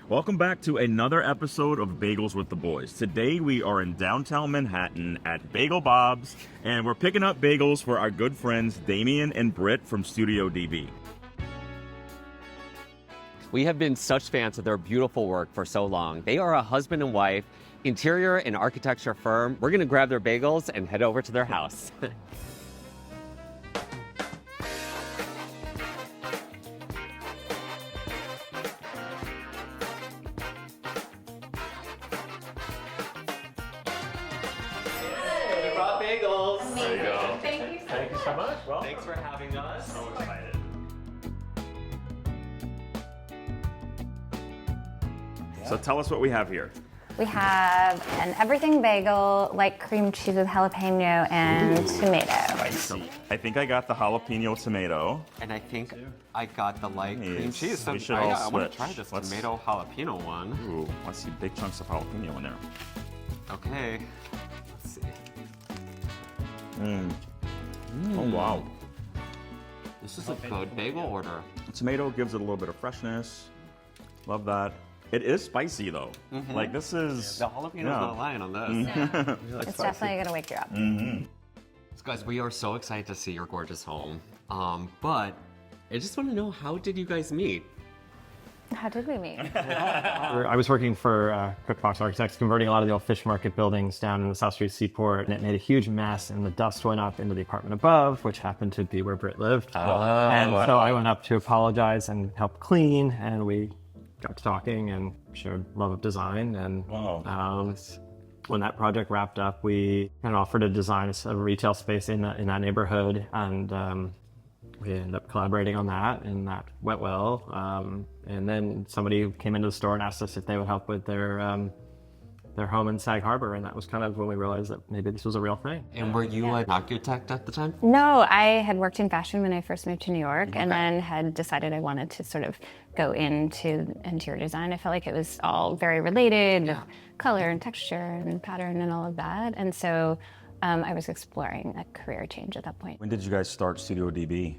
Welcome back to another episode of Bagels with the Boys. Today we are in downtown Manhattan at Bagel Bob's, and we're picking up bagels for our good friends Damian and Britt from Studio DB. We have been such fans of their beautiful work for so long. They are a husband and wife, interior and architecture firm. We're gonna grab their bagels and head over to their house. Hey, we brought bagels. There you go. Thank you so much. Well, Thanks for having us. so excited. So tell us what we have here. We have an everything bagel, like cream cheese with jalapeno and tomato. Spicy. I think I got the jalapeno tomato. And I think I got the light cream Nice. cheese. So We should I all want switch. to try this Let's- tomato jalapeno one. Ooh, let's see, big chunks of jalapeno in there. Okay. Let's see. Oh wow. This is a good bagel order. The tomato gives it a little bit of freshness. Love that. It is spicy though. Like this is The jalapeno's not lying on this. It's definitely gonna wake you up. So guys, we are so excited to see your gorgeous home. But I just want to know, how did you guys meet? How did we meet? I was working for Cookbox Architects, converting a lot of the old fish market buildings down in the South Street Seaport, and it made a huge mess, and the dust went up into the apartment above, which happened to be where Britt lived. So I went up to apologize and help clean, and we got to talking and shared love of design. And when that project wrapped up, we kind of offered to design a retail space in that neighborhood, and we ended up collaborating on that, and that went well. And then somebody came into the store and asked us if they would help with their home in Sag Harbor, and that was kind of when we realized that maybe this was a real thing. And were you an architect at the time? No, I had worked in fashion when I first moved to New York, and then had decided I wanted to sort of go into interior design. I felt like it was all very related, with color and texture and pattern and all of that. And so I was exploring a career change at that point. When did you guys start Studio DB?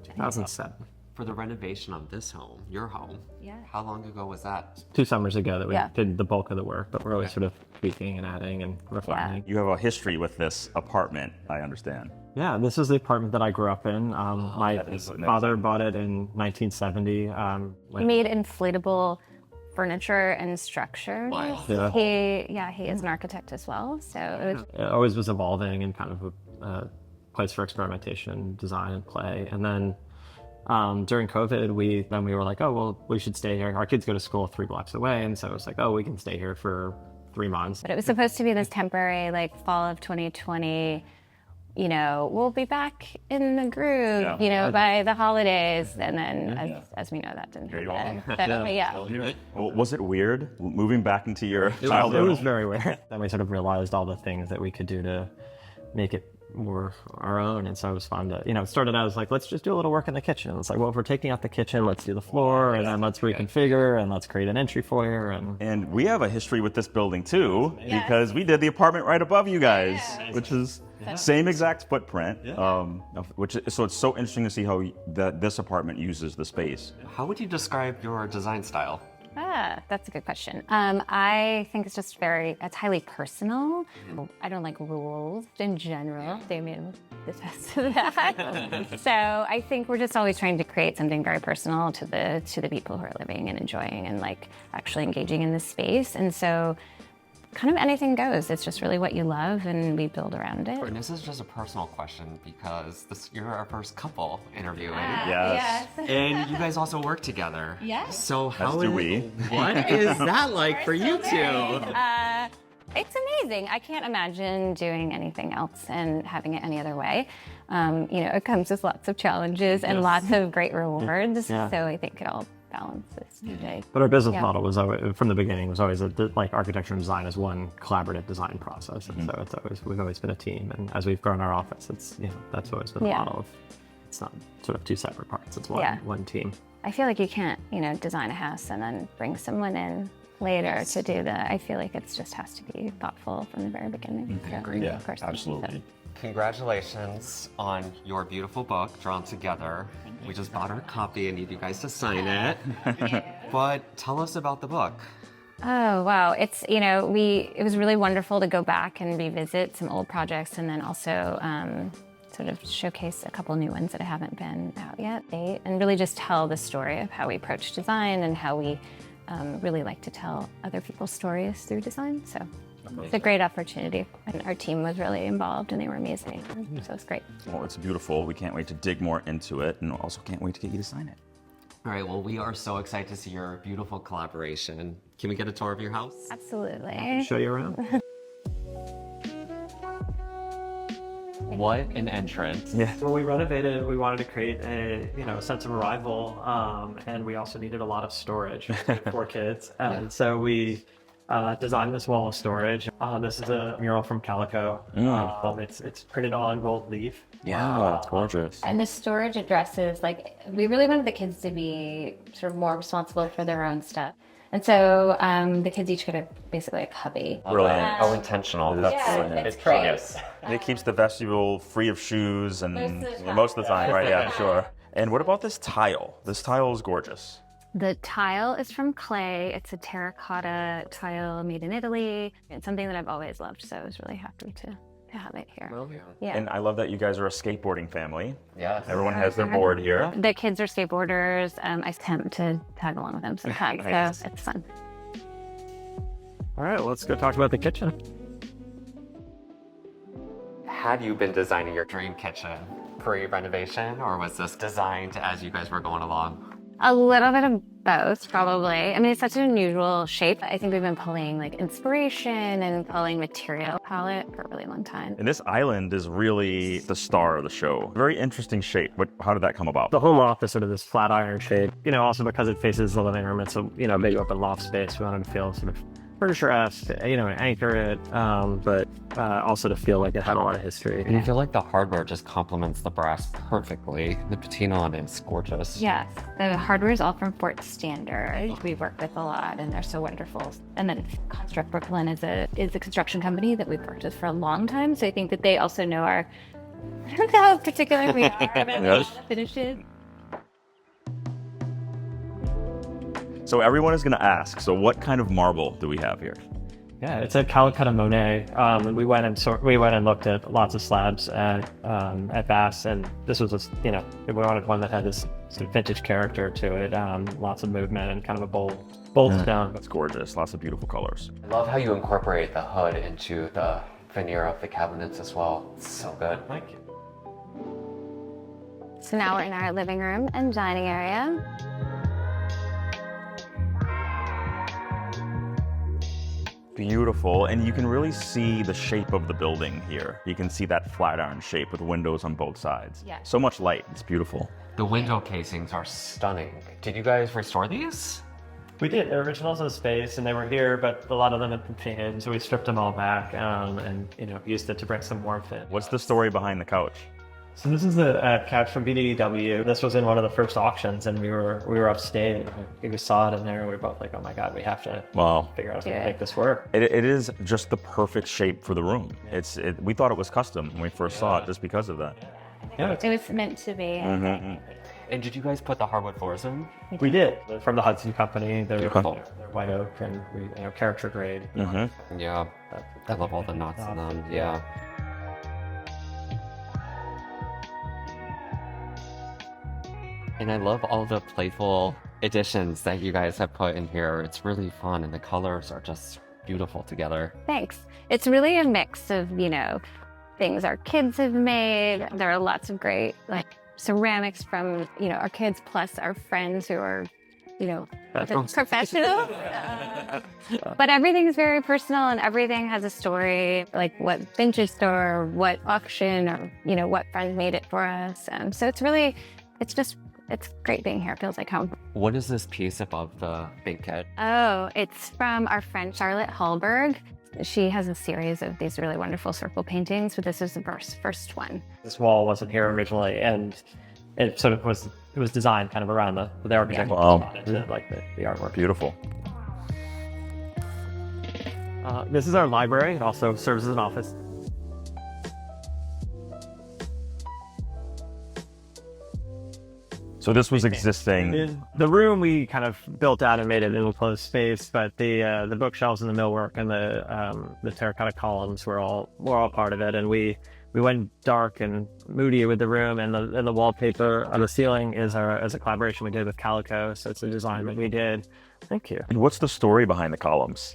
2007. For the renovation of this home, your home. Yeah. How long ago was that? 2 summers ago that we Yeah. did the bulk of the work, but we're always sort of tweaking and adding and refining. You have a history with this apartment, I understand. Yeah, this is the apartment that I grew up in. My that is nice. father bought it in 1970. He made inflatable furniture and structures. Yeah. He is an architect as well. So it was, It always was evolving and kind of a place for experimentation, design, and play. And then during COVID, we were like, oh, well, we should stay here. Our kids go to school 3 blocks away, and so it was like, oh, we can stay here for 3 months. but it was supposed to be this temporary, like fall of 2020, we'll be back in the groove, by the holidays. And then as we know, that didn't you happen. are. Well, was it weird moving back into your It childhood? was very weird. Then we sort of realized all the things that we could do to make it more our own, and so it was fun to, it started out as like, let's just do a little work in the kitchen. It's like, well, if we're taking out the kitchen, let's do the floor, and then let's reconfigure, and let's create an entry foyer, And we have a history with this building too, because we did the apartment right above you guys, which is same exact footprint. So it's so interesting to see how this apartment uses the space. How would you describe your design style? That's a good question. I think it's highly personal. I don't like rules in general. Damian will attest to that. So I think we're just always trying to create something very personal to the people who are living and enjoying and like actually engaging in this space. And so kind of anything goes. It's just really what you love, and we build around it. And this is just a personal question because you're our first couple interviewing. Yes. And you guys also work together. Yes. So how do we. What is that like for you two? It's amazing. I can't imagine doing anything else and having it any other way. It comes with lots of challenges and lots of great rewards. Yeah. So I think it all balances today. but our business model was always, from the beginning, was always like architecture and design as one collaborative design process, and so we've always been a team. And as we've grown our office, it's that's always been the model of, it's not sort of 2 separate parts, it's one team. I feel like you can't, design a house and then bring someone in later to do I feel like it just has to be thoughtful from the very beginning. Yeah, absolutely. Congratulations on your beautiful book, Drawn Together. We just bought our copy and need you guys to sign it. But tell us about the book. Oh, wow. It's, it was really wonderful to go back and revisit some old projects and then also sort of showcase a couple new ones that haven't been out yet. And really just tell the story of how we approach design and how we really like to tell other people's stories through design. So it's a great opportunity. And our team was really involved and they were amazing. So it's great. Well, it's beautiful. We can't wait to dig more into it and also can't wait to get you to sign it. All right, well, we are so excited to see your beautiful collaboration. Can we get a tour of your house? Absolutely. Show you around. What an entrance. Yeah. When we renovated, we wanted to create a sense of arrival, and we also needed a lot of storage for kids. And so we designed this wall of storage. This is a mural from Calico. It's printed on gold leaf. Yeah, gorgeous. And the storage addresses, we really wanted the kids to be sort of more responsible for their own stuff. And so the kids each get basically a cubby. Brilliant. How intentional. It's great. Yes. And it keeps the vestibule free of shoes and Most most of of the time. the time, right? Yeah, sure. And what about this tile? This tile is gorgeous. The tile is from clay. It's a terracotta tile made in Italy. It's something that I've always loved, so I was really happy to have it here. Yeah. And I love that you guys are a skateboarding family. Yes. Everyone has their board here. The kids are skateboarders. I attempt to tag along with them sometimes, Nice. so it's fun. All right, let's go talk about the kitchen. Had you been designing your dream kitchen pre-renovation, or was this designed as you guys were going along? A little bit of both, probably. I mean, it's such an unusual shape. I think we've been pulling inspiration and pulling material palette for a really long time. And this island is really the star of the show. Very interesting shape. How did that come about? The whole loft is sort of this flat iron shape. Also because it faces the living room, it's a big open loft space. We wanted to feel sort of furniture-esque, anchor it, but also to feel like it had a lot of history. And I feel like the hardware just complements the brass perfectly. The patina on it is gorgeous. Yes, the hardware is all from Fort Standard. We work with a lot, and they're so wonderful. And then Construct Brooklyn is a construction company that we've worked with for a long time. So I think that they also know how particular we are about Yes. finishes. So everyone is going to ask, so what kind of marble do we have here? Yeah, it's a Calicut Monet. And we went and looked at lots of slabs at Bass, and this was we wanted one that had this sort of vintage character to it, lots of movement and kind of a bold stone. That's gorgeous. Lots of beautiful colors. I love how you incorporate the hood into the veneer of the cabinets as well. It's so good. Thank you. So now we're in our living room and dining area. Beautiful, and you can really see the shape of the building here. You can see that flat iron shape with windows on both sides. Yeah. So much light. It's beautiful. The window casings are stunning. Did you guys restore these? We did. They're originals of the space, and they were here, but a lot of them had been painted, so we stripped them all back and used it to bring some warmth in. What's the story behind the couch? So this is a couch from BDW. This was in one of the first auctions, and we were upstate. We saw it in there, and we were both like, "Oh my god, we have to figure out how to make this work." It is just the perfect shape for the room. We thought it was custom when we first saw it, just because of that. Yeah, It was meant to be. And did you guys put the hardwood floors in? we did. From the Hudson Company. They're Beautiful. white oak and character grade. Yeah. I love all the knots in them. Yeah. And I love all the playful additions that you guys have put in here. It's really fun, and the colors are just beautiful together. Thanks. It's really a mix of, things our kids have made. There are lots of great, ceramics from, our kids, plus our friends who are, professional. But everything is very personal, and everything has a story, like what vintage store, what auction, or, what friend made it for us. So it's great being here. It feels like home. What is this piece above the banquet? Oh, it's from our friend Charlotte Hallberg. She has a series of these really wonderful circle paintings, but this is the first one. This wall wasn't here originally, and it sort of was designed kind of around the architect. Wow. The artwork. Beautiful. This is our library. It also serves as an office. So this was existing. The room we kind of built out and made it an enclosed space, but the bookshelves and the millwork and the terracotta columns were all part of it. And we went dark and moody with the room, and the wallpaper on the ceiling is a collaboration we did with Calico. So it's a design that we did. Thank you. And what's the story behind the columns?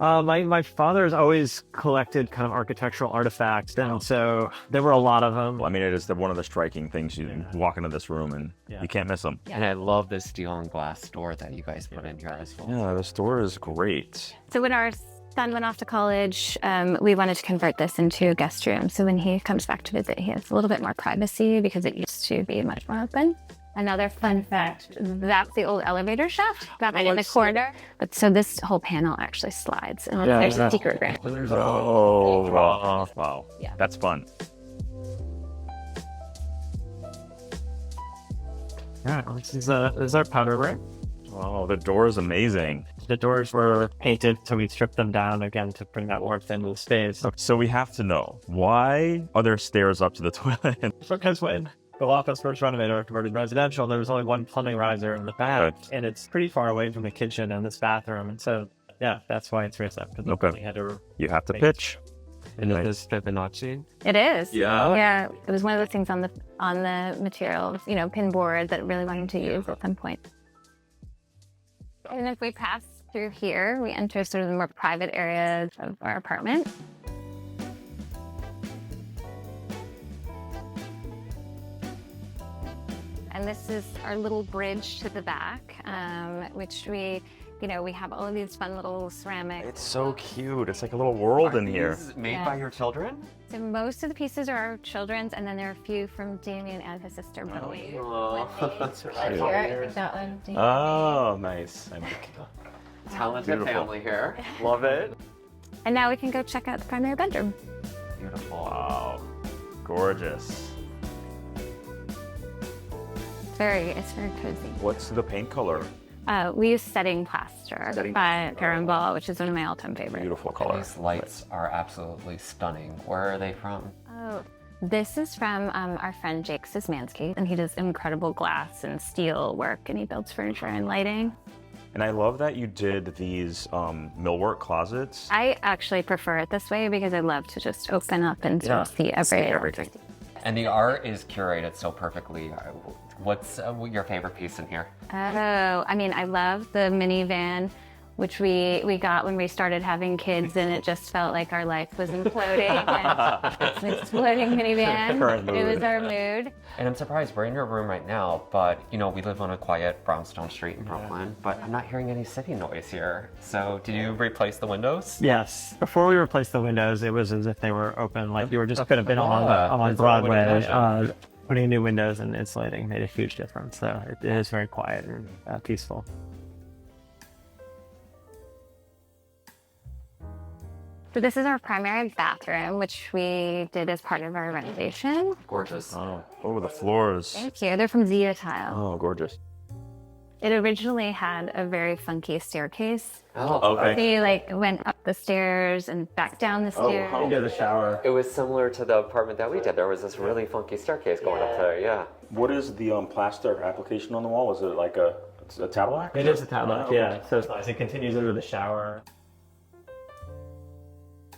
My father's always collected kind of architectural artifacts, and so there were a lot of them. I mean, it is one of the striking things. You walk into this room and you can't miss them. And I love this steel and glass door that you guys put in here as well. Yeah, the store is great. So when our son went off to college, we wanted to convert this into a guest room. So when he comes back to visit, he has a little bit more privacy because it used to be much more open. Another fun fact, that's the old elevator shaft, that right in the corner. But so this whole panel actually slides, and there's a secret room. Oh, wow. Yeah. That's fun. Yeah, this is our powder room. Oh, the door is amazing. The doors were painted, so we stripped them down again to bring that warmth into the space. So we have to know, why are there stairs up to the toilet? Because when the Loft was first renovated or converted residential, there was only one plumbing riser in the back, and it's pretty far away from the kitchen and this bathroom. And so, yeah, that's why it's raised up. Because You have to pitch. And it is Fibonacci. It is. Yeah. Yeah. It was one of those things on the materials, pin board that really wanted to use at some point. And if we pass through here, we enter sort of the more private areas of our apartment. And this is our little bridge to the back, which we have all of these fun little ceramic. It's so cute. It's like a little world in here. These made by your children? So most of the pieces are our children's, and then there are a few from Damian and his sister Bowie. Oh, that's Right here, I think that one. Damian. Oh, nice. talented Beautiful. family here. Love it. And now we can go check out the primary bedroom. Beautiful. Wow. Gorgeous. It's very cozy. What's the paint color? We use setting plaster by Paramball, which is one of my all-time favorites. Beautiful color. These lights are absolutely stunning. Where are they from? Oh, this is from our friend Jake Szymanski, and he does incredible glass and steel work, and he builds furniture and lighting. And I love that you did these millwork closets. I actually prefer it this way because I love to just open up and sort of see everything. And the art is curated so perfectly. What's your favorite piece in here? Oh, I mean, I love the minivan, which we got when we started having kids, and it just felt like our life was imploding. And it's an exploding minivan. It was our mood. And I'm surprised we're in your room right now, but we live on a quiet Brownstone street in Brooklyn, but I'm not hearing any city noise here. So did you replace the windows? Yes. Before we replaced the windows, it was as if they were open, like you were just could have been on Broadway. Putting in new windows and insulating made a huge difference. So it is very quiet and peaceful. So this is our primary bathroom, which we did as part of our renovation. Gorgeous. Oh, the floors. Thank you. They're from Zia Tile. Oh, gorgeous. It originally had a very funky staircase. Oh, Okay. We went up the stairs and back down the stairs. Into the shower. It was similar to the apartment that we did. There was this really funky staircase going up there, yeah. What is the plaster application on the wall? Is it like a tablac? It is a tablet, yeah. So it's nice. It continues into the shower.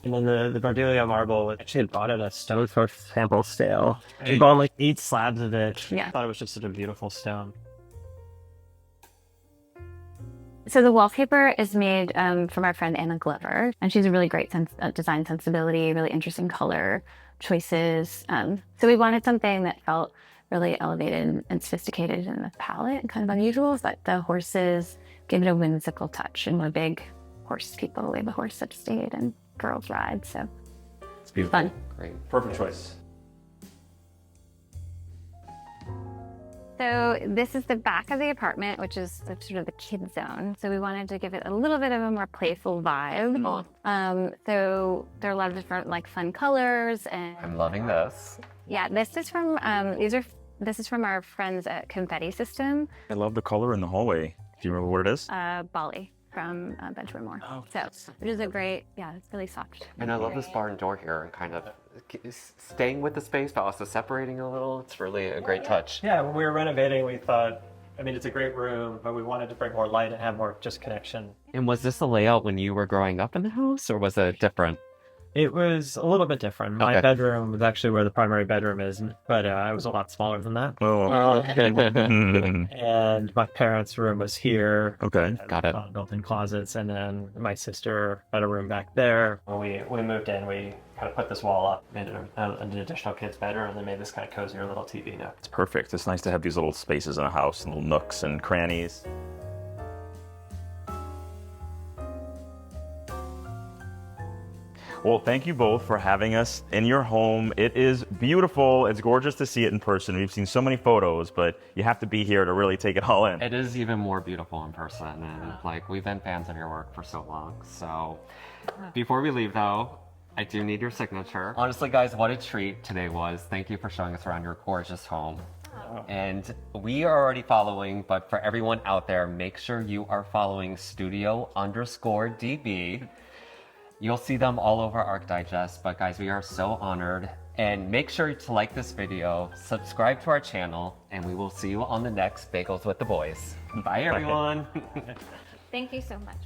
And then the Bardelia marble, actually had bought it a stone for sample stale. We bought like 8 slabs of it. Yeah. I thought it was just such a beautiful stone. So the wallpaper is made from our friend Anna Glover, and she's a really great design sensibility, really interesting color choices. So we wanted something that felt really elevated and sophisticated in the palette and kind of unusual, but the horses gave it a whimsical touch, and we're big horse people. We have a horse that stayed and girls ride, so It's beautiful. fun. Great. Perfect choice. So this is the back of the apartment, which is sort of the kid zone. So we wanted to give it a little bit of a more playful vibe. So there are a lot of different fun colors, and I'm loving this. yeah, this is from this is from our friends at Confetti System, I love the color in the hallway. Do you remember what it is? Bali. from bedroom more. So, which is a great, it's really soft. And I love this barn door here and kind of staying with the space, but also separating a little. It's really a great touch. Yeah, when we were renovating, we thought, I mean, it's a great room, but we wanted to bring more light and have more just connection. And was this the layout when you were growing up in the house, or was it different? It was a little bit different. My bedroom was actually where the primary bedroom is, but it was a lot smaller than that. And my parents' room was here. Okay. Got it. Built-in closets, and then my sister had a room back there. When we moved in, we kind of put this wall up, made it an additional kid's bedroom, and then made this kind of cozier little TV nook. It's perfect. It's nice to have these little spaces in a house, and little nooks and crannies. Well, thank you both for having us in your home. It is beautiful. It's gorgeous to see it in person. We've seen so many photos, but you have to be here to really take it all in. It is even more beautiful in person, and like we've been fans of your work for so long. So before we leave though, I do need your signature. Honestly guys, what a treat today was. Thank you for showing us around your gorgeous home. And we are already following, but for everyone out there, make sure you are following studio_DB. You'll see them all over Arc Digest, but guys, we are so honored. And make sure to like this video, subscribe to our channel, and we will see you on the next Bagels with the Boys. Bye everyone. Thank you so much.